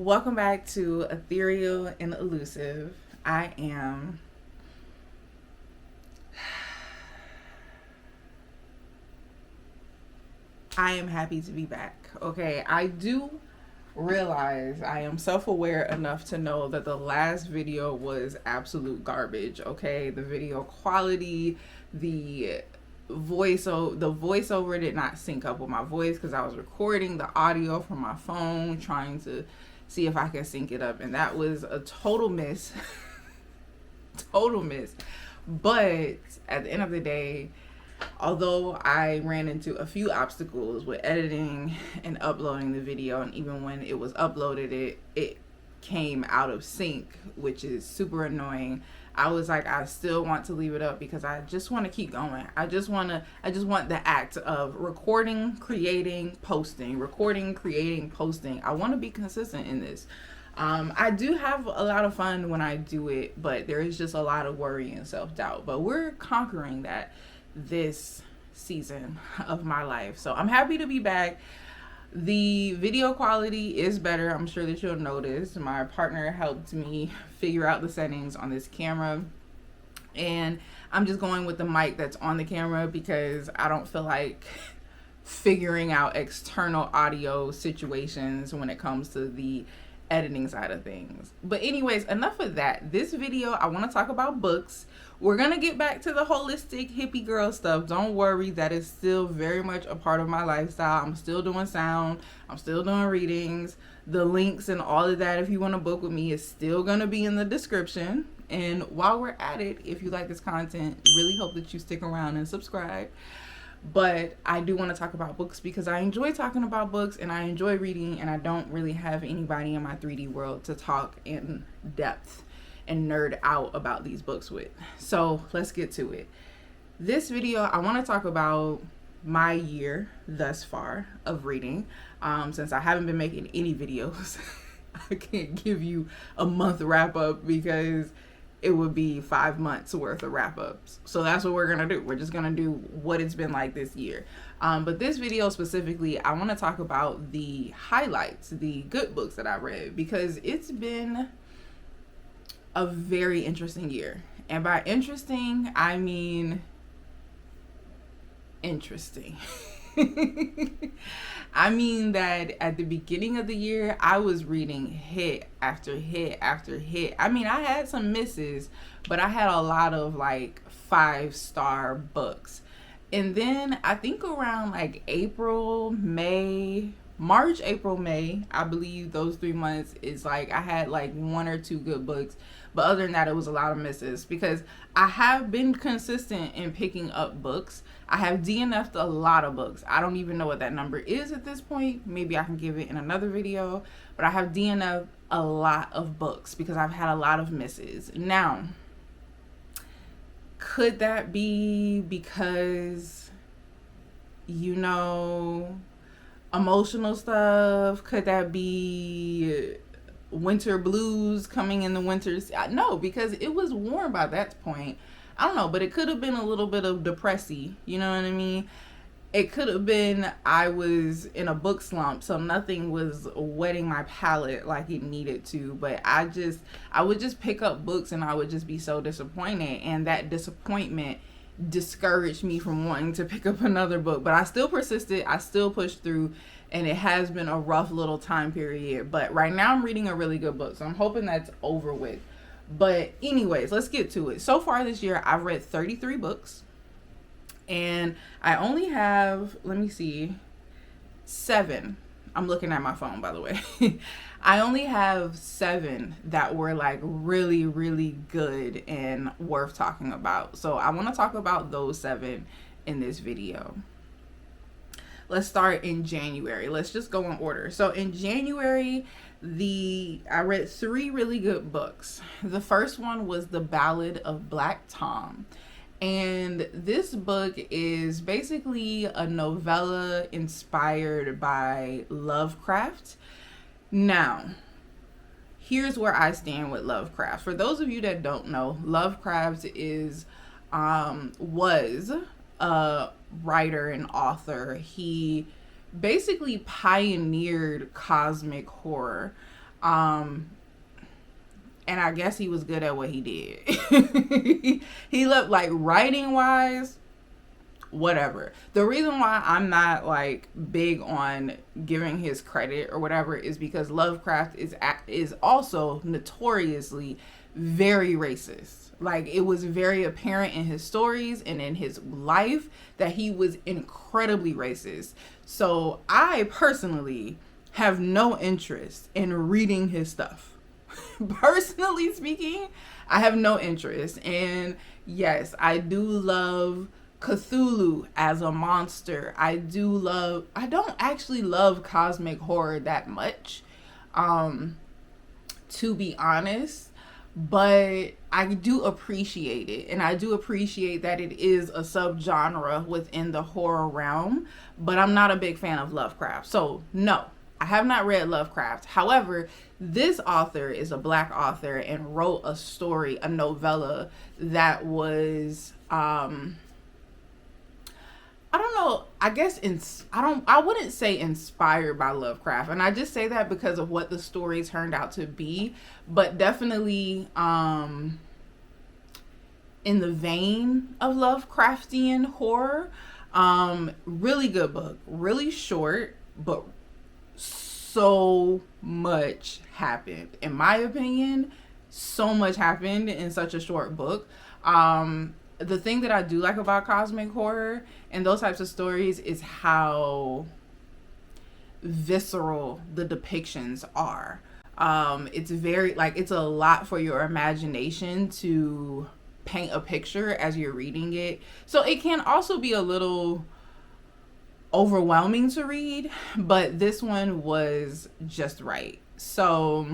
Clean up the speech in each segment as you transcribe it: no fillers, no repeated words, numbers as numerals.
Welcome back to Ethereal and Elusive. I am happy to be back. Okay, I do realize I am self-aware enough to know that the last video was absolute garbage. Okay, the video quality, the voiceover did not sync up with my voice because I was recording the audio from my phone trying to see if I could sync it up, and that was a total miss. Total miss. But at the end of the day, although I ran into a few obstacles with editing and uploading the video, and even when it was uploaded, it came out of sync, which is super annoying. I was like, I still want to leave it up because I just want to keep going. I just want the act of recording, creating, posting, recording, creating, posting. I want to be consistent in this. I do have a lot of fun when I do it, but there is just a lot of worry and self-doubt. But we're conquering that this season of my life. So I'm happy to be back. The video quality is better. I'm sure that you'll notice. My partner helped me figure out the settings on this camera, and I'm just going with the mic that's on the camera because I don't feel like figuring out external audio situations when it comes to the editing side of things. But anyways, enough of that. This video, I want to talk about books. We're going to get back to the holistic hippie girl stuff. Don't worry, that is still very much a part of my lifestyle. I'm still doing sound. I'm still doing readings. The links and all of that, if you want to book with me, is still going to be in the description. And while we're at it, if you like this content, really hope that you stick around and subscribe. But I do want to talk about books because I enjoy talking about books and I enjoy reading, and I don't really have anybody in my 3D world to talk in depth and nerd out about these books with. So let's get to it. This video, I want to talk about my year thus far of reading. Since I haven't been making any videos, I can't give you a month wrap up because it would be 5 months worth of wrap ups. So that's what we're gonna do. We're just gonna do what it's been like this year. But this video specifically, I want to talk about the highlights, the good books that I read, because it's been a very interesting year. And by interesting, I mean interesting. I mean that at the beginning of the year, I was reading hit after hit after hit. I mean, I had some misses, but I had a lot of like 5-star books. And then I think around like March, April, May, I believe those 3 months is like I had like 1 or 2 good books. But other than that, it was a lot of misses because I have been consistent in picking up books. I have DNF'd a lot of books. I don't even know what that number is at this point. Maybe I can give it in another video. But I have DNF'd a lot of books because I've had a lot of misses. Now, could that be because, you know, emotional stuff? Could that be winter blues coming in the winters? No, because it was warm by that point. I don't know, but it could have been a little bit of depressy, you know what I mean? It could have been I was in a book slump, so nothing was wetting my palate like it needed to, but I would just pick up books and I would just be so disappointed, and that disappointment discouraged me from wanting to pick up another book. But I still persisted, I still pushed through, and it has been a rough little time period. But right now I'm reading a really good book, so I'm hoping that's over with. But anyways, let's get to it. So far this year, I've read 33 books. And I only have, let me see, 7. I'm looking at my phone, by the way. I only have 7 that were like really, really good and worth talking about. So I want to talk about those 7 in this video. Let's start in January. Let's just go in order. So in January, I read 3 really good books. The first one was The Ballad of Black Tom. And this book is basically a novella inspired by Lovecraft. Now, here's where I stand with Lovecraft. For those of you that don't know, Lovecraft was a writer and author. He basically pioneered cosmic horror. And I guess he was good at what he did. He looked like writing wise, whatever. The reason why I'm not like big on giving his credit or whatever is because Lovecraft is also notoriously very racist. Like, it was very apparent in his stories and in his life that he was incredibly racist. So I personally have no interest in reading his stuff. Personally speaking, I have no interest. And yes, I do love Cthulhu as a monster. I don't actually love cosmic horror that much, to be honest, but I do appreciate it. And I do appreciate that it is a subgenre within the horror realm, but I'm not a big fan of Lovecraft. So no, I have not read Lovecraft. However, this author is a Black author and wrote a story, a novella that was, I don't know, I guess I wouldn't say inspired by Lovecraft. And I just say that because of what the story turned out to be, but definitely in the vein of Lovecraftian horror. Really good book, really short, but so much happened. In my opinion, so much happened in such a short book. The thing that I do like about cosmic horror and those types of stories is how visceral the depictions are. It's very, like, it's a lot for your imagination to paint a picture as you're reading it. So it can also be a little overwhelming to read, but this one was just right. So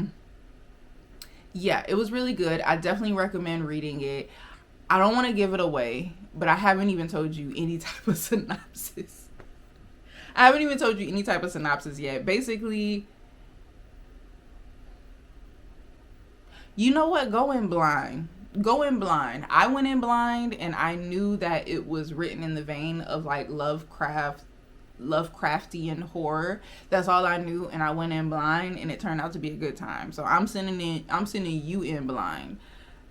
yeah, it was really good. I definitely recommend reading it. I don't want to give it away, but I haven't even told you any type of synopsis. I haven't even told you any type of synopsis yet. Basically, you know what? Go in blind. Go in blind. I went in blind and I knew that it was written in the vein of like Lovecraftian horror. That's all I knew, and I went in blind and it turned out to be a good time. So I'm sending you in blind.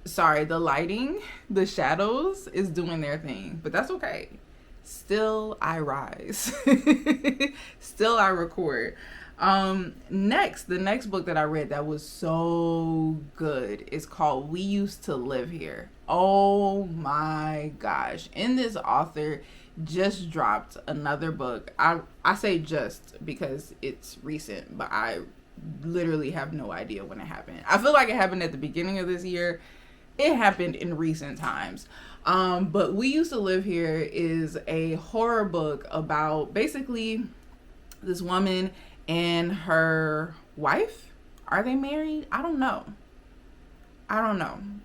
Sorry, the lighting, the shadows is doing their thing, but that's okay. Still I rise. Still I record. The next book that I read that was so good is called We Used to Live Here. Oh my gosh. And this author just dropped another book. I say just because it's recent, but I literally have no idea when it happened. I feel like it happened at the beginning of this year. It happened in recent times. But We Used to Live Here is a horror book about basically this woman and her wife. Are they married? I don't know.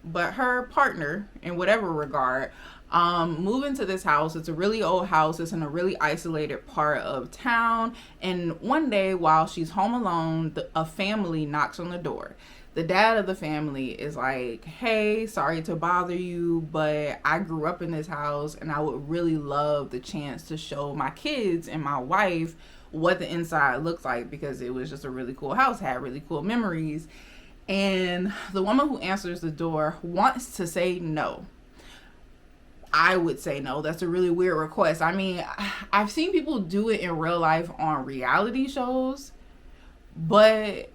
But her partner, in whatever regard, move into this house. It's a really old house. It's in a really isolated part of town. And one day while she's home alone, a family knocks on the door. The dad of the family is like, hey, sorry to bother you, but I grew up in this house and I would really love the chance to show my kids and my wife what the inside looks like, because it was just a really cool house, had really cool memories. And the woman who answers the door wants to say no. I would say no. That's a really weird request. I mean, I've seen people do it in real life on reality shows, but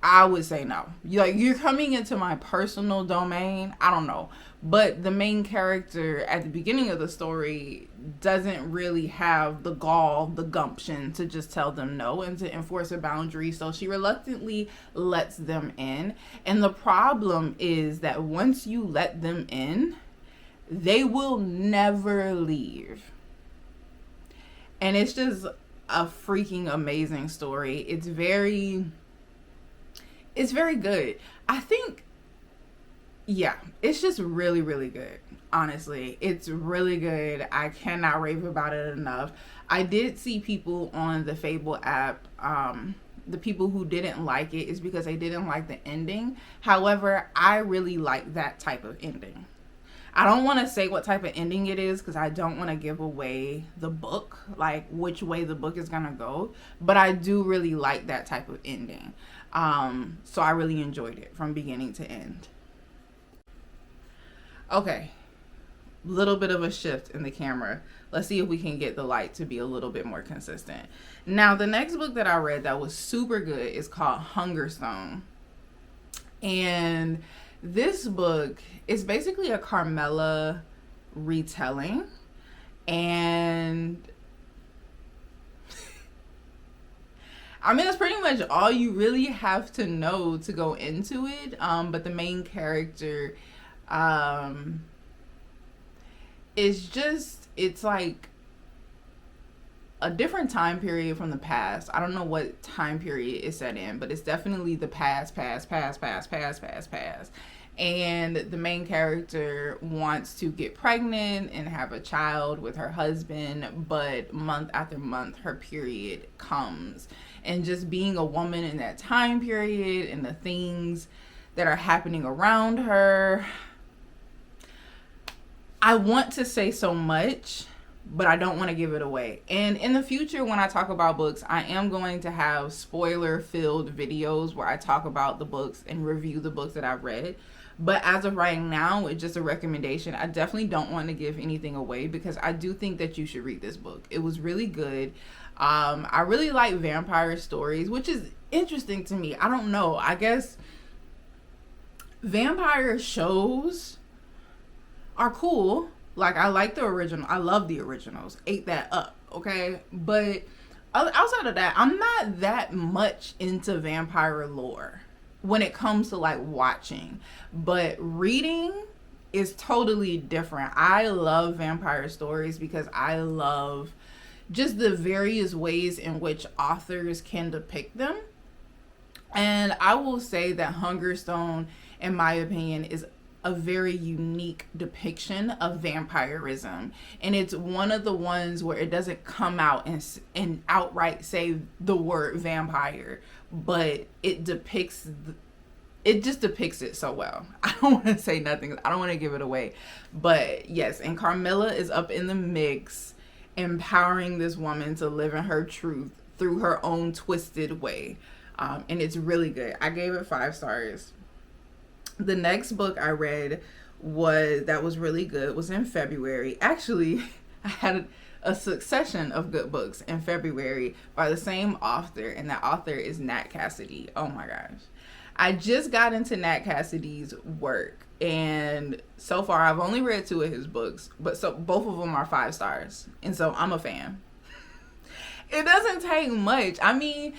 I would say no. You're coming into my personal domain. I don't know. But the main character at the beginning of the story doesn't really have the gall, the gumption to just tell them no and to enforce a boundary. So she reluctantly lets them in. And the problem is that once you let them in, they will never leave. And it's just a freaking amazing story. It's very good. I think, yeah, it's just really, really good. Honestly, it's really good. I cannot rave about it enough. I did see people on the Fable app, the people who didn't like it is because they didn't like the ending. However, I really like that type of ending. I don't want to say what type of ending it is because I don't want to give away the book, like which way the book is going to go. But I do really like that type of ending. So I really enjoyed it from beginning to end. Okay, little bit of a shift in the camera. Let's see if we can get the light to be a little bit more consistent. Now, the next book that I read that was super good is called Hungerstone. And this book is basically a Carmilla retelling. And I mean, that's pretty much all you really have to know to go into it. But the main character is just, it's like a different time period from the past. I don't know what time period it's set in, but it's definitely the past. And the main character wants to get pregnant and have a child with her husband, but month after month her period comes. And just being a woman in that time period and the things that are happening around her, I want to say so much, but I don't want to give it away. And in the future, when I talk about books, I am going to have spoiler-filled videos where I talk about the books and review the books that I've read. But as of right now, it's just a recommendation. I definitely don't want to give anything away because I do think that you should read this book. It was really good. I really like vampire stories, which is interesting to me. I don't know. I guess vampire shows are cool. Like, I like the original. I love the originals. Ate that up, okay? But outside of that, I'm not that much into vampire lore when it comes to like watching. But reading is totally different. I love vampire stories because I love just the various ways in which authors can depict them. And I will say that Hungerstone, in my opinion, is a very unique depiction of vampirism. And it's one of the ones where it doesn't come out and outright say the word vampire, but it depicts it just depicts it so well. I don't want to say nothing. I don't want to give it away. But yes, and Carmilla is up in the mix, empowering this woman to live in her truth through her own twisted way. And it's really good. I gave it 5 stars. The next book I read that was really good was in February. Actually, I had a succession of good books in February by the same author, and that author is Nat Cassidy. Oh my gosh. I just got into Nat Cassidy's work, and so far I've only read 2 of his books, but so both of them are 5 stars, and so I'm a fan. It doesn't take much. I mean,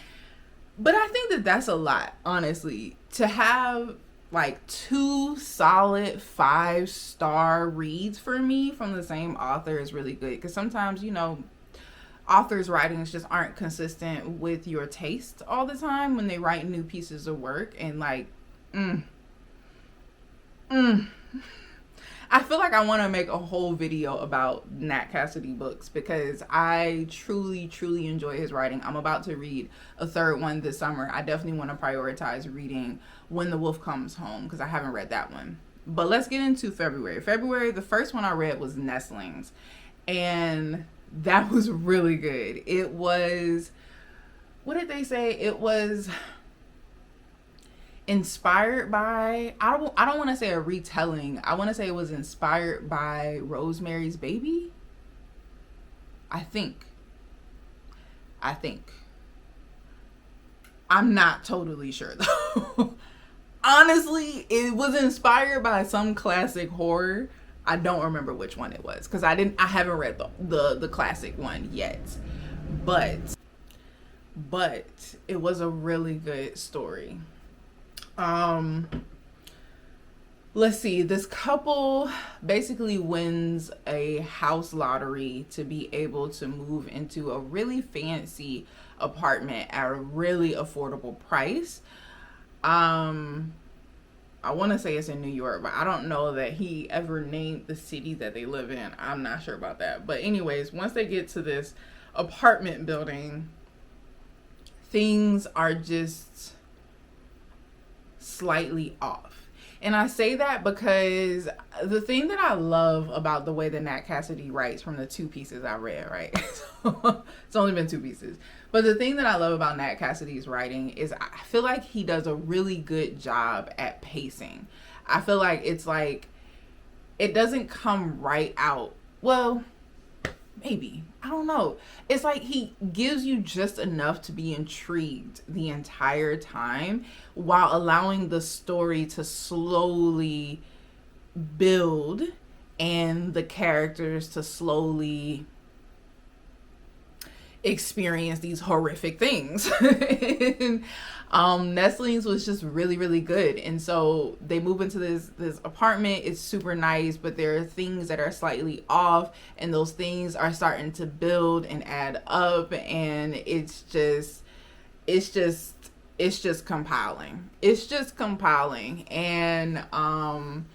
but I think that that's a lot, honestly, to have like 2 solid 5-star reads for me from the same author is really good, because sometimes, you know, authors' writings just aren't consistent with your taste all the time when they write new pieces of work. And like, I feel like I want to make a whole video about Nat Cassidy books because I truly, truly enjoy his writing. I'm about to read a 3rd one this summer. I definitely want to prioritize reading When the Wolf Comes Home because I haven't read that one. But let's get into February. February, the first one I read was Nestlings. And that was really good. It was, what did they say? It was inspired by, I don't want to say a retelling. I want to say it was inspired by Rosemary's Baby. I think. I'm not totally sure though. Honestly, it was inspired by some classic horror. I don't remember which one it was because I haven't read the classic one yet. But it was a really good story. Let's see. This couple basically wins a house lottery to be able to move into a really fancy apartment at a really affordable price. I want to say it's in New York, but I don't know that he ever named the city that they live in. I'm not sure about that. But anyways, once they get to this apartment building, things are just slightly off. And I say that because the thing that I love about the way that Nat Cassidy writes from the 2 pieces I read, right? It's only been 2 pieces. But the thing that I love about Nat Cassidy's writing is I feel like he does a really good job at pacing. I feel like it's like, it doesn't come right out. Well, maybe. I don't know. It's like he gives you just enough to be intrigued the entire time while allowing the story to slowly build and the characters to slowly experience these horrific things. And, Nestlings was just really, really good. And so they move into this apartment. It's super nice, but there are things that are slightly off, and those things are starting to build and add up, and it's just compiling. It's just compiling. And I'm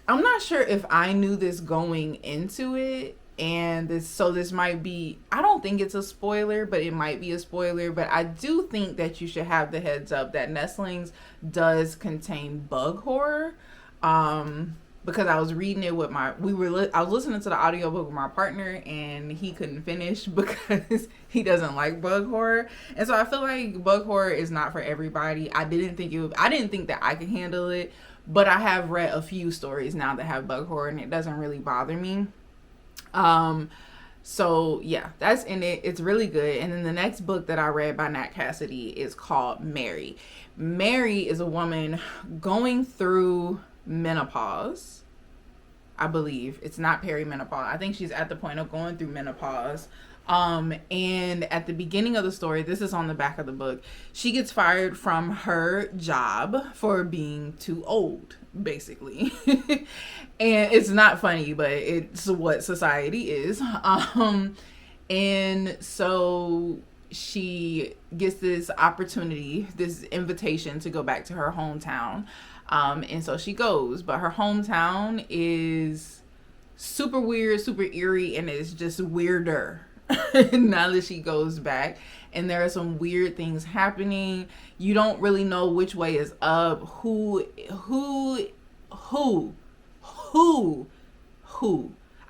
not sure if I knew this going into it. And this might be, I don't think it's a spoiler, but it might be a spoiler. But I do think that you should have the heads up that Nestlings does contain bug horror. Because I was reading it with I was listening to the audiobook with my partner, and he couldn't finish because he doesn't like bug horror. And so I feel like bug horror is not for everybody. I didn't think that I could handle it, but I have read a few stories now that have bug horror, and it doesn't really bother me. So yeah, that's in it. It's really good. And then the next book that I read by Nat Cassidy is called Mary. Mary is a woman going through menopause. I believe it's not perimenopause. I think she's at the point of going through menopause. And at the beginning of the story, this is on the back of the book, she gets fired from her job for being too old, basically. And it's not funny, but it's what society is. And so she gets this opportunity, this invitation to go back to her hometown. And so she goes, but her hometown is super weird, super eerie, and it's just weirder now that she goes back. And there are some weird things happening. You don't really know which way is up. Who?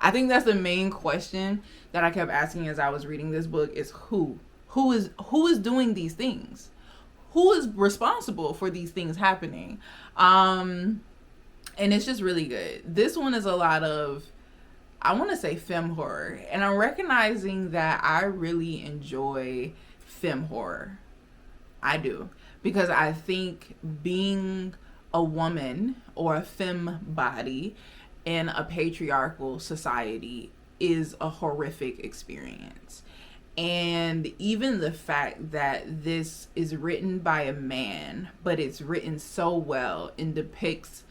I think that's the main question that I kept asking as I was reading this book is who is doing these things? Who is responsible for these things happening? And it's just really good. This one is a lot of, I want to say, femme horror. And I'm recognizing that I really enjoy femme horror. I do. Because I think being a woman or a femme body in a patriarchal society is a horrific experience. And even the fact that this is written by a man, but it's written so well and depicts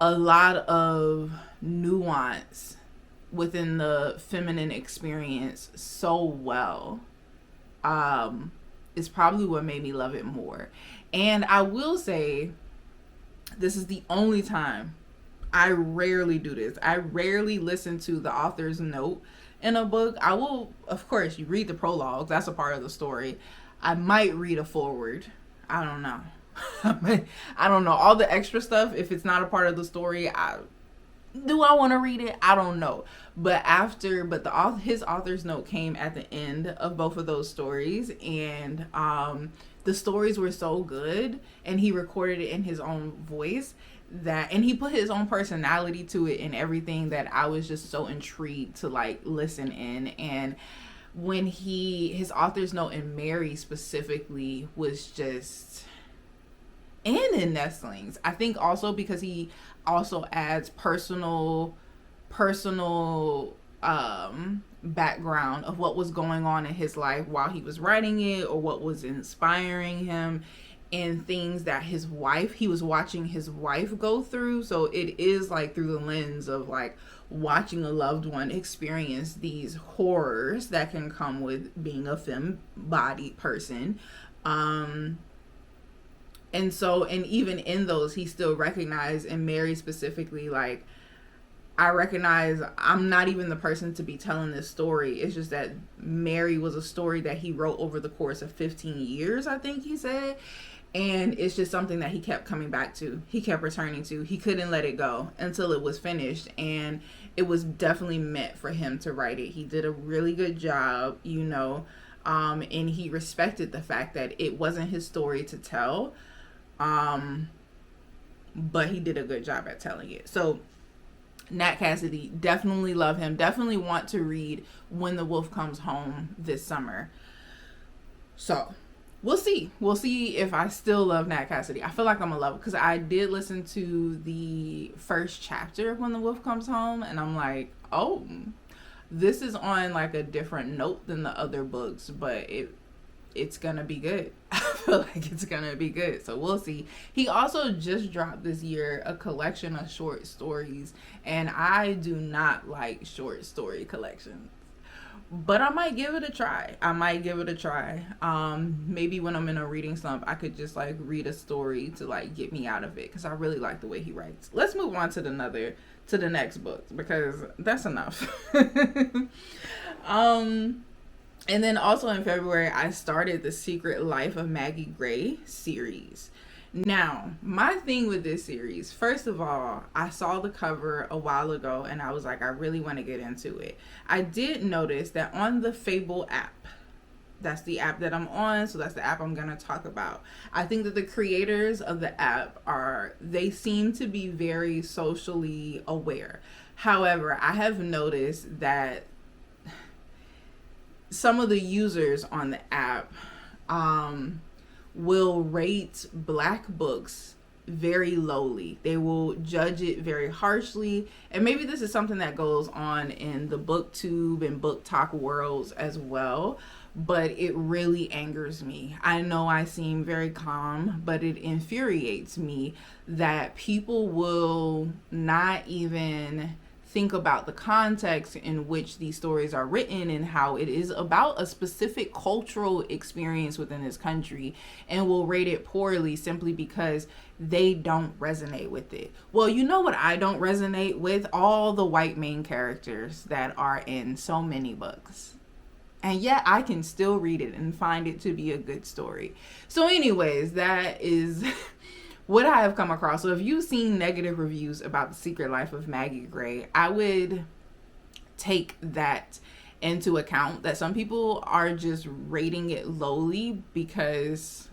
a lot of nuance within the feminine experience so well, is probably what made me love it more. And I will say, this is the only time, I rarely do this. I rarely listen to the author's note in a book. I will, of course, you read the prologue. That's a part of the story. I might read a foreword. I don't know. I don't know. All the extra stuff, if it's not a part of the story, do I want to read it? I don't know. But his author's note came at the end of both of those stories, and the stories were so good, and he recorded it in his own voice, and he put his own personality to it and everything, that I was just so intrigued to like listen in. And when his author's note in Mary specifically was just, and in Nestlings, I think also because he also adds personal background of what was going on in his life while he was writing it, or what was inspiring him, and things that he was watching his wife go through. So it is like through the lens of like watching a loved one experience these horrors that can come with being a femme-bodied person. And even in those, he still recognized, and Mary specifically, like, I recognize I'm not even the person to be telling this story. It's just that Mary was a story that he wrote over the course of 15 years, I think he said. And it's just something that he kept coming back to. He kept returning to. He couldn't let it go until it was finished. And it was definitely meant for him to write it. He did a really good job, you know. And he respected the fact that it wasn't his story to tell. But he did a good job at telling it. So Nat Cassidy, definitely love him. Definitely want to read When the Wolf Comes Home this summer. So we'll see. We'll see if I still love Nat Cassidy. I feel like I'm gonna love it because I did listen to the first chapter of When the Wolf Comes Home, and I'm like, oh, this is on like a different note than the other books, but it's gonna be good. I feel like it's gonna be good. So we'll see. He also just dropped this year a collection of short stories, and I do not like short story collections. But I might give it a try. Maybe when I'm in a reading slump, I could just like read a story to like get me out of it, because I really like the way he writes. Let's move on to the next book, because that's enough. And then also in February, I started the Secret Life of Maggie Gray series. Now, my thing with this series, first of all, I saw the cover a while ago and I was like, I really want to get into it. I did notice that on the Fable app, that's the app that I'm on, so that's the app I'm going to talk about. I think that the creators of the app they seem to be very socially aware. However, I have noticed that some of the users on the app will rate Black books very lowly. They will judge it very harshly. And maybe this is something that goes on in the booktube and book talk worlds as well, but it really angers me. I know I seem very calm, but it infuriates me that people will not even think about the context in which these stories are written and how it is about a specific cultural experience within this country, and will rate it poorly simply because they don't resonate with it. Well, you know what I don't resonate with? All the white main characters that are in so many books. And yet I can still read it and find it to be a good story. So anyways, that is what I have come across. So if you've seen negative reviews about The Secret Life of Maggie Gray, I would take that into account, that some people are just rating it lowly because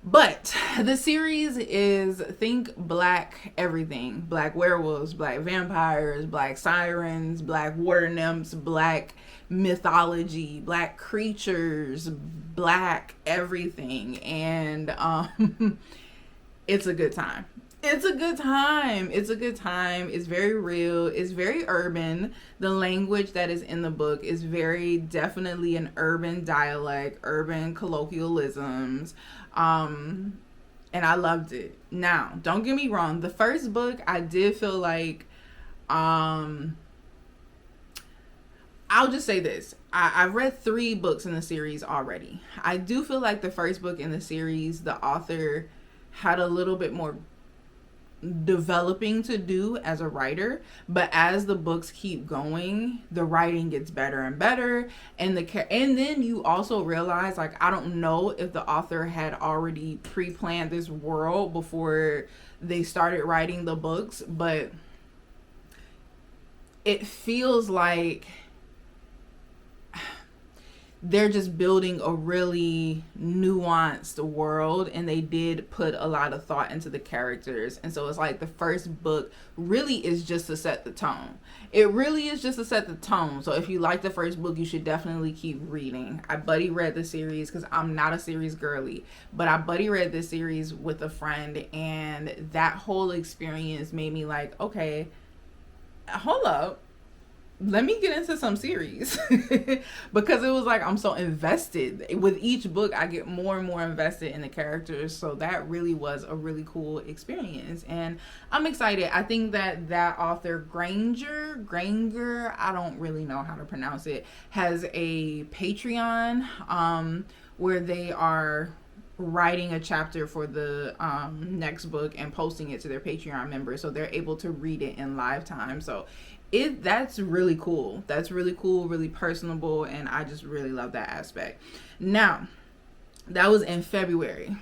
but the series is, think Black everything. Black werewolves, Black vampires, Black sirens, Black water nymphs, Black mythology, Black creatures, Black everything. And it's a good time. It's a good time. It's very real. It's very urban. The language that is in the book is very definitely an urban dialect, urban colloquialisms. And I loved it. Now, don't get me wrong. The first book, I did feel like, I'll just say this. I've read 3 books in the series already. I do feel like the first book in the series, the author had a little bit more developing to do as a writer, but as the books keep going, the writing gets better and better, and then you also realize, like, I don't know if the author had already pre-planned this world before they started writing the books, but it feels like they're just building a really nuanced world, and they did put a lot of thought into the characters. And so it's like the first book really is just to set the tone. It really is just to set the tone. So if you like the first book, you should definitely keep reading. I buddy read the series because I'm not a series girly, but I buddy read this series with a friend, and that whole experience made me like, okay, hold up. Let me get into some series. Because it was like, I'm so invested with each book. I get more and more invested in the characters. So that really was a really cool experience, and I'm excited. I think that author Granger, I don't really know how to pronounce it, has a Patreon where they are writing a chapter for the next book and posting it to their Patreon members, so they're able to read it in live time. So that's really cool. That's really cool, really personable, and I just really love that aspect. Now, that was in February.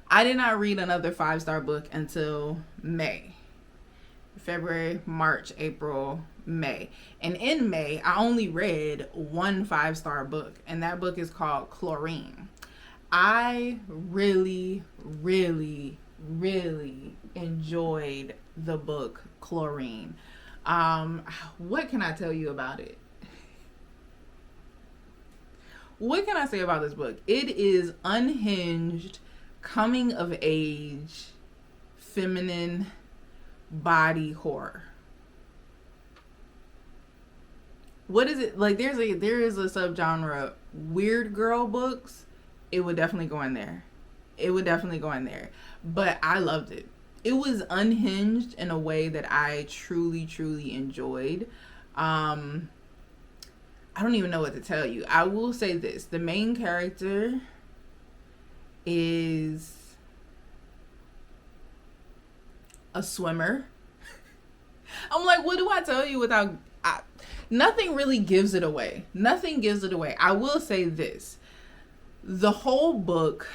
I did not read another 5-star book until May. February, March, April, May. And in May, I only read one 5-star book, and that book is called Chlorine. I really, really, really enjoyed the book Chlorine. What can I tell you about it? What can I say about this book? It is unhinged, coming of age, feminine body horror. What is it like? There is a subgenre, weird girl books. It would definitely go in there. But I loved it. It was unhinged in a way that I truly, truly enjoyed. I don't even know what to tell you. I will say this. The main character is a swimmer. I'm like, what do I tell you without... nothing really gives it away. I will say this. The whole book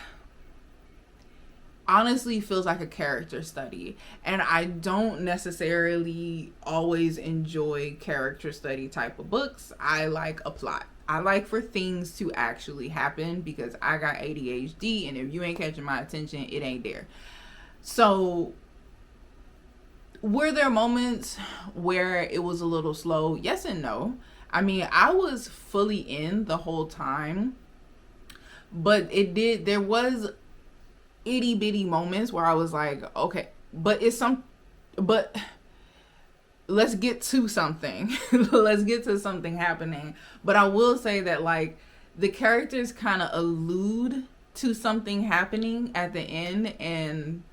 honestly feels like a character study, and I don't necessarily always enjoy character study type of books. I like a plot. I like for things to actually happen because I got ADHD, and if you ain't catching my attention, it ain't there. So were there moments where it was a little slow? Yes and no. I mean, I was fully in the whole time, but there was itty bitty moments where I was like, okay, but let's get to something. Let's get to something happening. But I will say that, like, the characters kind of allude to something happening at the end. And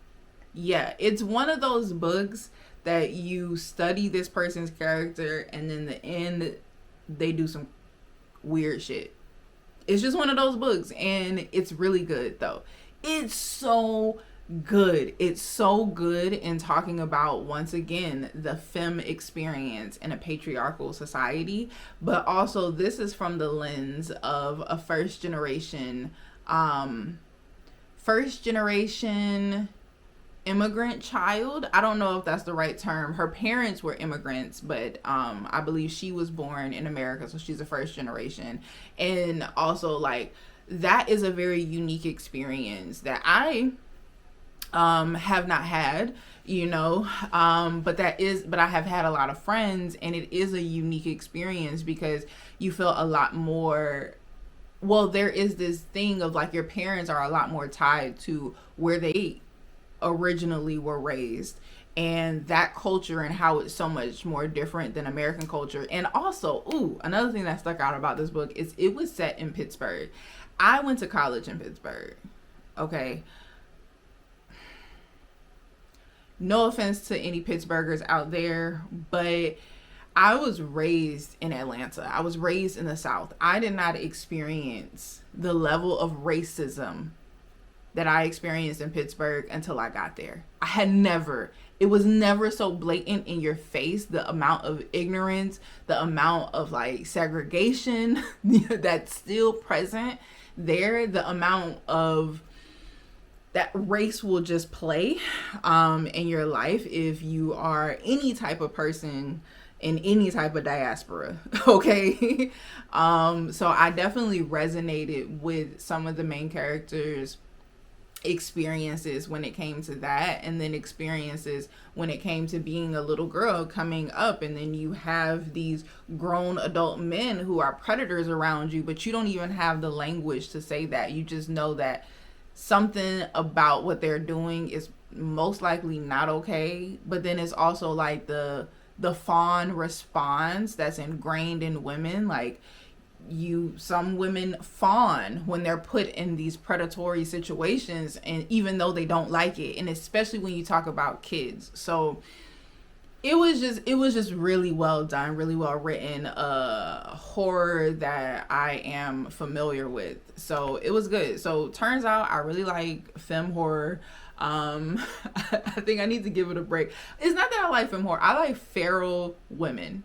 yeah, it's one of those books that you study this person's character, and then the end, they do some weird shit. It's just one of those books, and it's really good though. It's so good. It's so good in talking about, once again, the femme experience in a patriarchal society. But also, this is from the lens of a first generation immigrant child. I don't know if that's the right term. Her parents were immigrants, but I believe she was born in America, so she's a first generation. And also, like, that is a very unique experience that I have not had, but I have had a lot of friends, and it is a unique experience because you feel a lot more, well, there is this thing of, like, your parents are a lot more tied to where they originally were raised, and that culture and how it's so much more different than American culture. And also, another thing that stuck out about this book is it was set in Pittsburgh. I went to college in Pittsburgh. Okay. No offense to any Pittsburghers out there, but I was raised in Atlanta. I was raised in the South. I did not experience the level of racism that I experienced in Pittsburgh until I got there. It was never so blatant in your face, the amount of ignorance, the amount of, like, segregation that's still present there, the amount of that race will just play in your life if you are any type of person in any type of diaspora. Okay. So I definitely resonated with some of the main characters' experiences when it came to that, and then experiences when it came to being a little girl coming up, and then you have these grown adult men who are predators around you, but you don't even have the language to say that. You just know that something about what they're doing is most likely not okay, but then it's also like the fawn response that's ingrained in women. Like, some women fawn when they're put in these predatory situations, and even though they don't like it, and especially when you talk about kids. So it was just really well done, really well written, horror that I am familiar with. So it was good. So turns out I really like femme horror. I think I need to give it a break. It's not that I like femme horror. I like feral women.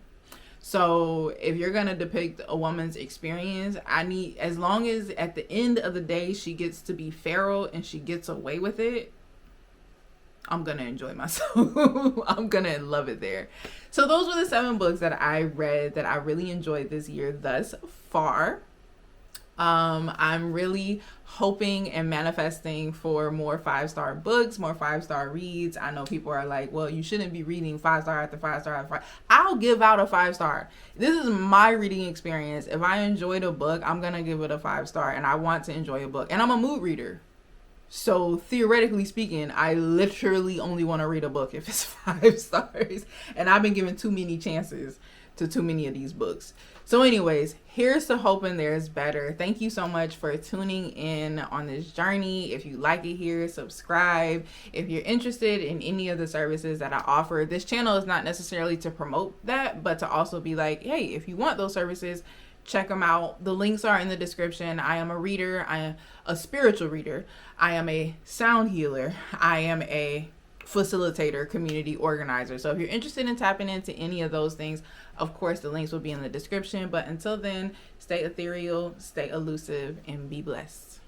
So if you're gonna depict a woman's experience, I need, as long as at the end of the day she gets to be feral and she gets away with it, I'm gonna enjoy myself. I'm gonna love it there. So those were the 7 books that I read that I really enjoyed this year thus far. I'm really hoping and manifesting for more 5-star books, more 5-star reads. I know people are like, well, you shouldn't be reading 5-star after 5-star after 5. I'll give out a 5-star. This is my reading experience. If I enjoyed a book, I'm gonna give it a 5-star, and I want to enjoy a book. And I'm a mood reader. So theoretically speaking, I literally only want to read a book if it's 5 stars. And I've been given too many chances to too many of these books. So anyways, here's to hoping there's better. Thank you so much for tuning in on this journey. If you like it here, subscribe. If you're interested in any of the services that I offer, this channel is not necessarily to promote that, but to also be like, hey, if you want those services, check them out. The links are in the description. I am a reader. I am a spiritual reader. I am a sound healer. I am a facilitator, community organizer. So if you're interested in tapping into any of those things, of course, the links will be in the description. But until then, stay ethereal, stay elusive, and be blessed.